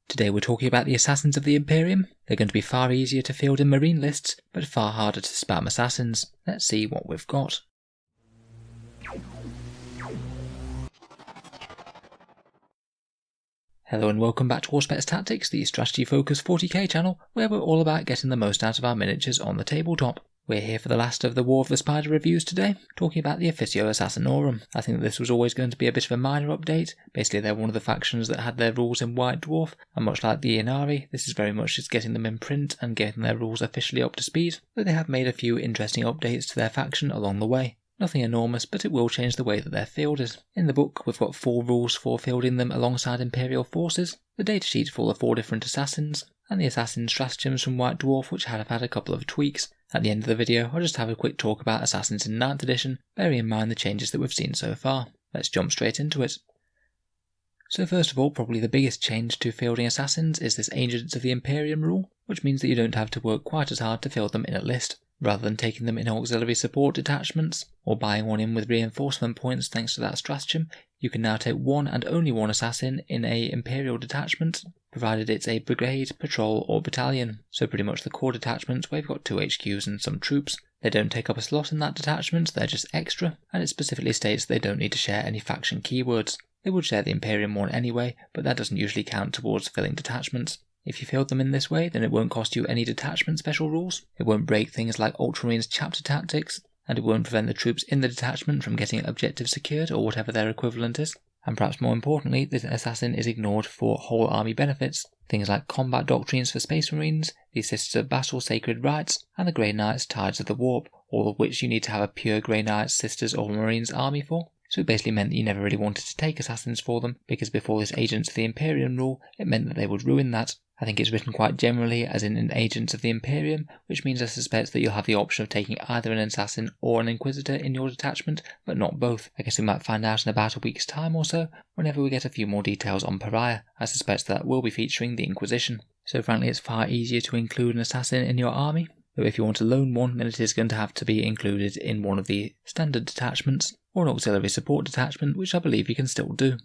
Today we're talking about the Assassins of the Imperium. They're going to be far easier to field in Marine lists, but far harder to spam assassins. Let's see what we've got. Hello and welcome back to Auspex Tactics, the strategy-focused 40k channel, where we're all about getting the most out of our miniatures on the tabletop. We're here for the last of the War of the Spider reviews today, talking about the Officio Assassinorum. I think that this was always going to be a bit of a minor update. Basically, they're one of the factions that had their rules in White Dwarf, and much like the Inari, this is very much just getting them in print and getting their rules officially up to speed, but they have made a few interesting updates to their faction along the way. Nothing enormous, but it will change the way that they're fielded. In the book, we've got 4 rules for fielding them alongside Imperial forces, the datasheet full of 4 different assassins, and the assassin stratagems from White Dwarf, which have had a couple of tweaks. At the end of the video, I'll just have a quick talk about assassins in 9th edition, bearing in mind the changes that we've seen so far. Let's jump straight into it. So first of all, probably the biggest change to fielding assassins is this Agents of the Imperium rule, which means that you don't have to work quite as hard to field them in a list. Rather than taking them in auxiliary support detachments, or buying one in with reinforcement points thanks to that stratagem, you can now take one and only one assassin in a Imperial detachment, provided it's a brigade, patrol or battalion. So pretty much the core detachments where you've got 2 HQs and some troops. They don't take up a slot in that detachment, they're just extra, and it specifically states they don't need to share any faction keywords. They would share the Imperium one anyway, but that doesn't usually count towards filling detachments. If you field them in this way, then it won't cost you any detachment special rules, it won't break things like Ultramarines chapter tactics, and it won't prevent the troops in the detachment from getting objectives secured or whatever their equivalent is. And perhaps more importantly, the assassin is ignored for whole army benefits, things like combat doctrines for Space Marines, the Sisters of Battle Sacred Rites, and the Grey Knights Tides of the Warp, all of which you need to have a pure Grey Knights, Sisters or Marines army for. So it basically meant that you never really wanted to take assassins for them, because before this Agents of the Imperium rule, it meant that they would ruin that. I think it's written quite generally as in an Agents of the Imperium, which means I suspect that you'll have the option of taking either an assassin or an inquisitor in your detachment, but not both. I guess we might find out in about a week's time or so, whenever we get a few more details on Pariah. I suspect that will be featuring the Inquisition. So frankly, it's far easier to include an assassin in your army. Though if you want to loan one, then it is going to have to be included in one of the standard detachments, or an auxiliary support detachment, which I believe you can still do.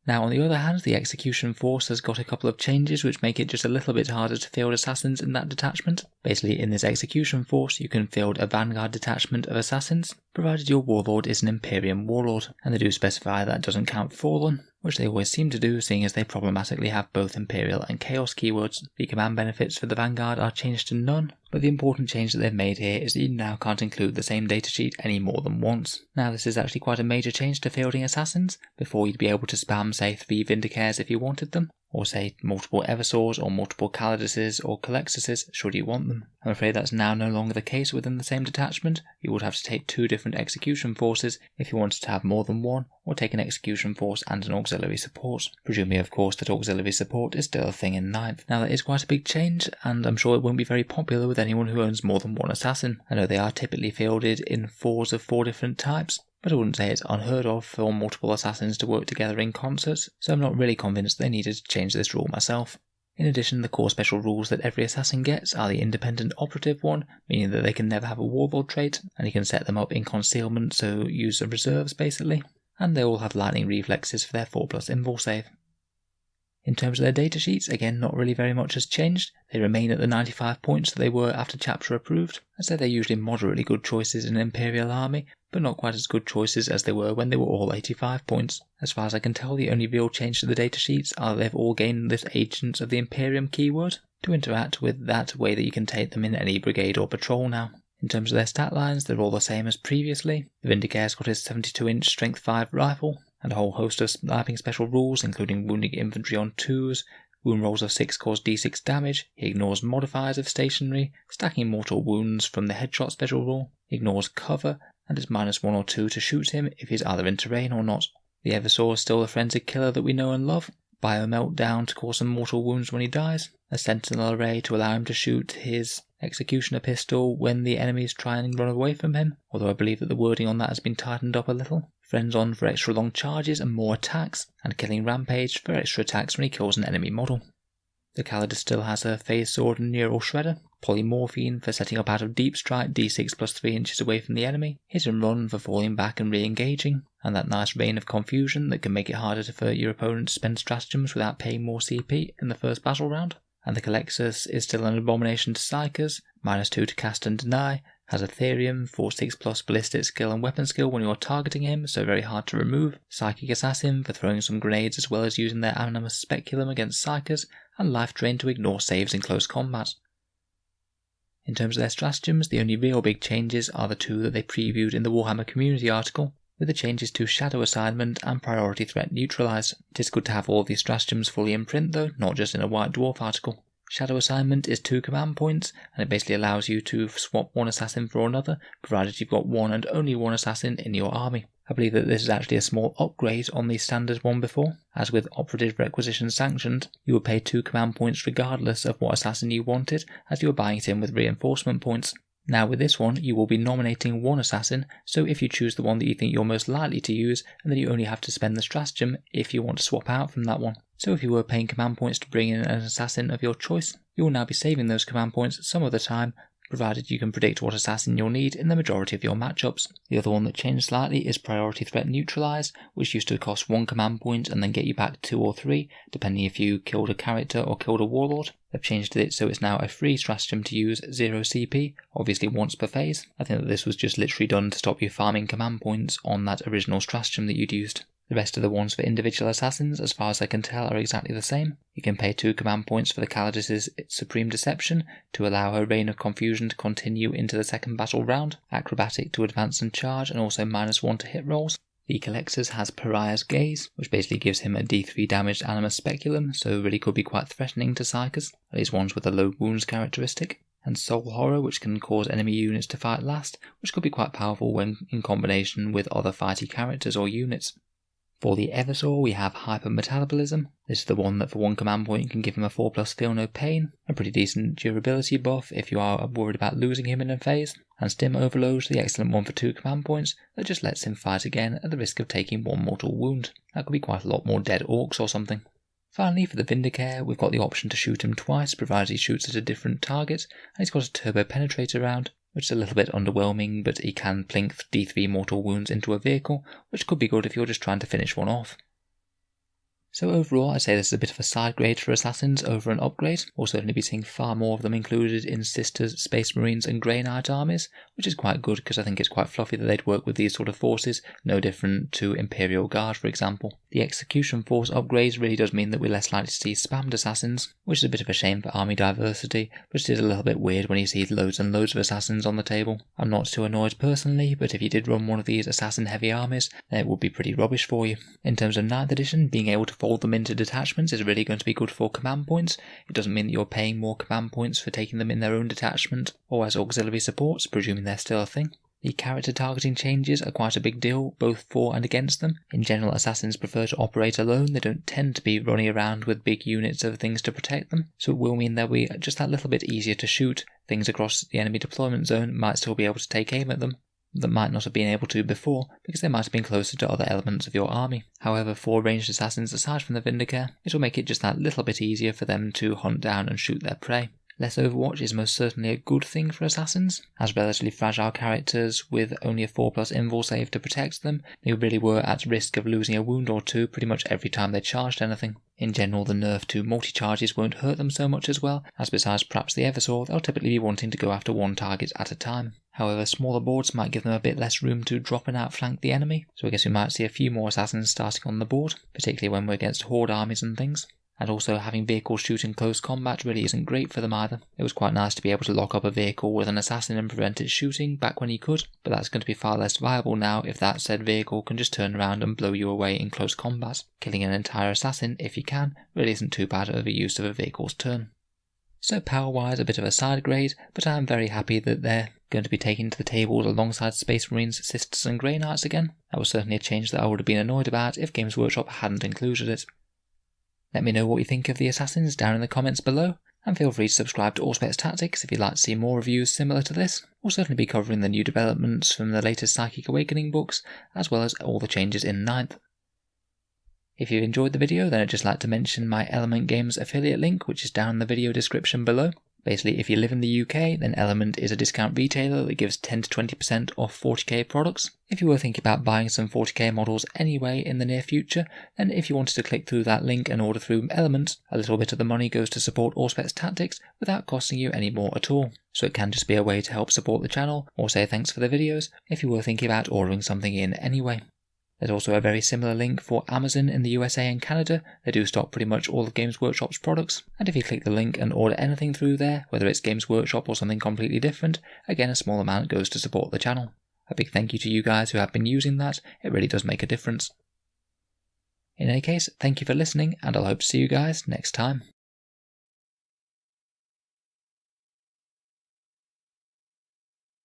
Now on the other hand, the execution force has got a couple of changes which make it just a little bit harder to field assassins in that detachment. Basically, in this execution force you can field a vanguard detachment of assassins, provided your warlord is an Imperium warlord, and they do specify that doesn't count fallen, which they always seem to do, seeing as they problematically have both Imperial and Chaos keywords. The command benefits for the vanguard are changed to none, but the important change that they've made here is that you now can't include the same datasheet any more than once. Now this is actually quite a major change to fielding assassins. Before you'd be able to spam say 3 Vindicares if you wanted them, or say multiple Eversaws or multiple Calliduses or Calexuses should you want them. I'm afraid that's now no longer the case within the same detachment. You would have to take 2 different execution forces if you wanted to have more than one, or take an execution force and an auxiliary support. Presuming of course that auxiliary support is still a thing in 9th. Now that is quite a big change, and I'm sure it won't be very popular with anyone who owns more than one assassin. I know they are typically fielded in 4s of 4 different types, but I wouldn't say it's unheard of for multiple assassins to work together in concert, so I'm not really convinced they needed to change this rule myself. In addition, the core special rules that every assassin gets are the independent operative one, meaning that they can never have a warlord trait, and you can set them up in concealment, so use the reserves basically, and they all have lightning reflexes for their 4+ invul save. In terms of their datasheets, again not really very much has changed. They remain at the 95 points that they were after chapter approved. I'd say they're usually moderately good choices in an Imperial army, but not quite as good choices as they were when they were all 85 points. As far as I can tell, the only real change to the datasheets are that they've all gained this Agents of the Imperium keyword to interact with that way that you can take them in any brigade or patrol now. In terms of their stat lines, they're all the same as previously. The Vindicare's got his 72-inch strength 5 rifle, and a whole host of sniping special rules, including wounding infantry on 2s, wound rolls of 6 cause d6 damage, he ignores modifiers of stationary, stacking mortal wounds from the headshot special rule, ignores cover, and is -1 or 2 to shoot him if he's either in terrain or not. The Eversaw is still the forensic killer that we know and love, Bio-meltdown to cause some mortal wounds when he dies, a sentinel array to allow him to shoot his executioner pistol when the enemies try and run away from him, although I believe that the wording on that has been tightened up a little. Friends on for extra long charges and more attacks, and killing rampage for extra attacks when he kills an enemy model. The Calidus still has her phase sword and neural shredder, polymorphine for setting up out of deep strike d6 plus 3 inches away from the enemy, hit and run for falling back and re-engaging, and that nice rain of confusion that can make it harder for your opponent to spend stratagems without paying more CP in the first battle round. And the Calexus is still an abomination to psychers, -2 to cast and deny, has Ethereum for 6 plus ballistic skill and weapon skill when you're targeting him, so very hard to remove, Psychic Assassin for throwing some grenades as well as using their Animus Speculum against psychers, and Life Drain to ignore saves in close combat. In terms of their stratagems, the only real big changes are the two that they previewed in the Warhammer community article, with the changes to Shadow Assignment and Priority Threat Neutralized. It is good to have all these stratagems fully in print though, not just in a White Dwarf article. Shadow Assignment is 2 command points, and it basically allows you to swap one assassin for another, provided you've got one and only one assassin in your army. I believe that this is actually a small upgrade on the standard one before, as with Operative Requisition Sanctioned, you would pay 2 command points regardless of what assassin you wanted, as you were buying it in with reinforcement points. Now with this one, you will be nominating one assassin, so if you choose the one that you think you're most likely to use, and then you only have to spend the stratagem if you want to swap out from that one. So if you were paying command points to bring in an assassin of your choice, you will now be saving those command points some of the time, provided you can predict what assassin you'll need in the majority of your matchups. The other one that changed slightly is Priority Threat Neutralized, which used to cost 1 command point and then get you back 2 or 3, depending if you killed a character or killed a warlord. They've changed it so it's now a free stratagem to use 0 CP, obviously once per phase. I think that this was just literally done to stop you farming command points on that original stratagem that you'd used. The rest of the ones for individual assassins, as far as I can tell, are exactly the same. You can pay 2 command points for the Calidus' Supreme Deception to allow her Reign of Confusion to continue into the second battle round, Acrobatic to advance and charge, and also -1 to hit rolls. The Calexus has Pariah's Gaze, which basically gives him a d3 damaged Animus Speculum, so really could be quite threatening to psychers, at least ones with a low wounds characteristic. And Soul Horror, which can cause enemy units to fight last, which could be quite powerful when in combination with other fighty characters or units. For the Eversaur, we have Hypermetabolism. This is the one that for 1 command point can give him a 4+ Feel No Pain, a pretty decent durability buff if you are worried about losing him in a phase. And Stim Overload, the excellent one for 2 command points, that just lets him fight again at the risk of taking 1 mortal wound. That could be quite a lot more dead orcs or something. Finally, for the Vindicare, we've got the option to shoot him twice, provided he shoots at a different target, and he's got a Turbo Penetrator round, which is a little bit underwhelming, but he can plink d3 mortal wounds into a vehicle, which could be good if you're just trying to finish one off. So overall, I'd say this is a bit of a side grade for assassins over an upgrade. We'll certainly be seeing far more of them included in Sisters, Space Marines and Grey Knight armies, which is quite good because I think it's quite fluffy that they'd work with these sort of forces, no different to Imperial Guard for example. The Execution Force upgrades really does mean that we're less likely to see spammed assassins, which is a bit of a shame for army diversity, but it is a little bit weird when you see loads and loads of assassins on the table. I'm not too annoyed personally, but if you did run one of these assassin heavy armies, then it would be pretty rubbish for you. In terms of 9th edition, being able to fold them into detachments is really going to be good for command points. It doesn't mean that you're paying more command points for taking them in their own detachment or as auxiliary supports, presuming they're still a thing. The character targeting changes are quite a big deal, both for and against them. In general, assassins prefer to operate alone. They don't tend to be running around with big units of things to protect them, so it will mean they'll be just that little bit easier to shoot. Things across the enemy deployment zone might still be able to take aim at them that might not have been able to before, because they might have been closer to other elements of your army. However, for ranged assassins aside from the Vindicare, it will make it just that little bit easier for them to hunt down and shoot their prey. Less Overwatch is most certainly a good thing for assassins. As relatively fragile characters with only a 4+ invul save to protect them, they really were at risk of losing a wound or two pretty much every time they charged anything. In general, the nerf to multi-charges won't hurt them so much as well, as besides perhaps the Eversaur, they'll typically be wanting to go after one target at a time. However, smaller boards might give them a bit less room to drop and outflank the enemy, so I guess we might see a few more assassins starting on the board, particularly when we're against horde armies and things. And also having vehicles shoot in close combat really isn't great for them either. It was quite nice to be able to lock up a vehicle with an assassin and prevent it shooting back when you could, but that's going to be far less viable now if that said vehicle can just turn around and blow you away in close combat. Killing an entire assassin, if you can, really isn't too bad of a use of a vehicle's turn. So power-wise, a bit of a side grade, but I am very happy that they're going to be taken to the tables alongside Space Marines, Sisters and Grey Knights again. That was certainly a change that I would have been annoyed about if Games Workshop hadn't included it. Let me know what you think of the assassins down in the comments below, and feel free to subscribe to Auspex Tactics if you'd like to see more reviews similar to this. We'll certainly be covering the new developments from the latest Psychic Awakening books, as well as all the changes in 9th. If you've enjoyed the video, then I'd just like to mention my Element Games affiliate link, which is down in the video description below. Basically, if you live in the UK, then Element is a discount retailer that gives 10 to 20% off 40k products. If you were thinking about buying some 40k models anyway in the near future, then if you wanted to click through that link and order through Element, a little bit of the money goes to support Auspex Tactics without costing you any more at all. So it can just be a way to help support the channel, or say thanks for the videos, if you were thinking about ordering something in anyway. There's also a very similar link for Amazon in the USA and Canada. They do stock pretty much all of Games Workshop's products, and if you click the link and order anything through there, whether it's Games Workshop or something completely different, again a small amount goes to support the channel. A big thank you to you guys who have been using that, it really does make a difference. In any case, thank you for listening, and I'll hope to see you guys next time.